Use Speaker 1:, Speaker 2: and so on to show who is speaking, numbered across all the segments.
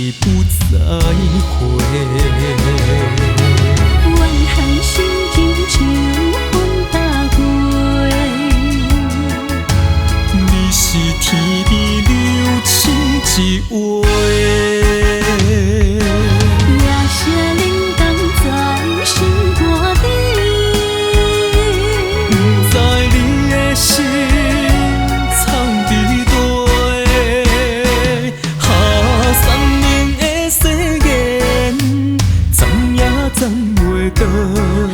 Speaker 1: 去不再回。
Speaker 2: 怨恨心情像风打过，
Speaker 1: 你是天边流星一画，
Speaker 2: 夜色冷冻在心肝底，
Speaker 1: 不知你的心藏伫佗。三年的誓言，暂也暂袂到。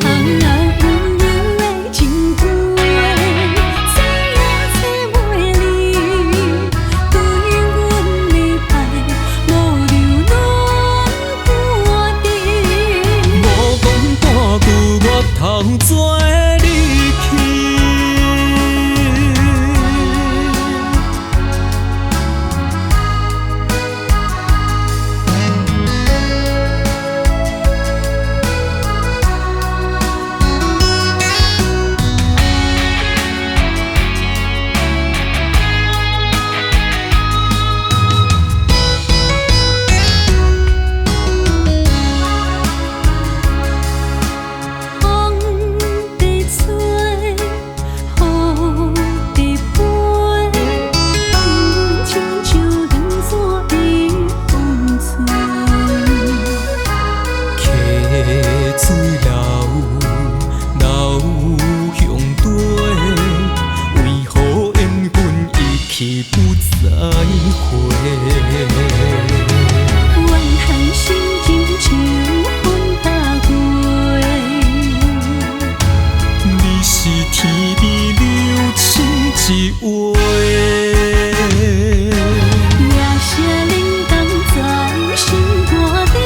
Speaker 2: 含了温柔的情歌，怎也找袂离。对阮的爱，无留恋半滴。
Speaker 1: 无讲半句，我头怎会离去？去不再回，
Speaker 2: 怨恨心情像风打过，
Speaker 1: 你是天边流星一画，
Speaker 2: 夜色冷冻在心肝底，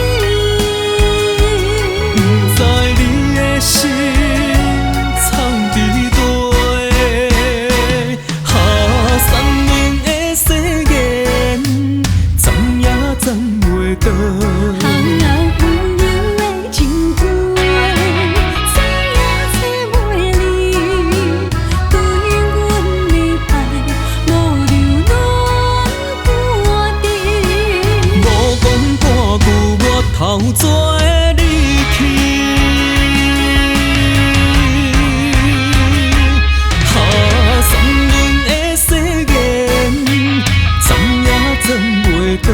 Speaker 1: 不知你的心藏伫佗。三年的誓言，暂也暂袂到。
Speaker 2: 含了温柔的情歌，怎也找袂离。对阮的爱，无留恋半滴。
Speaker 1: 无讲半句，我头怎会离去？三年的誓言，暂也暂袂到。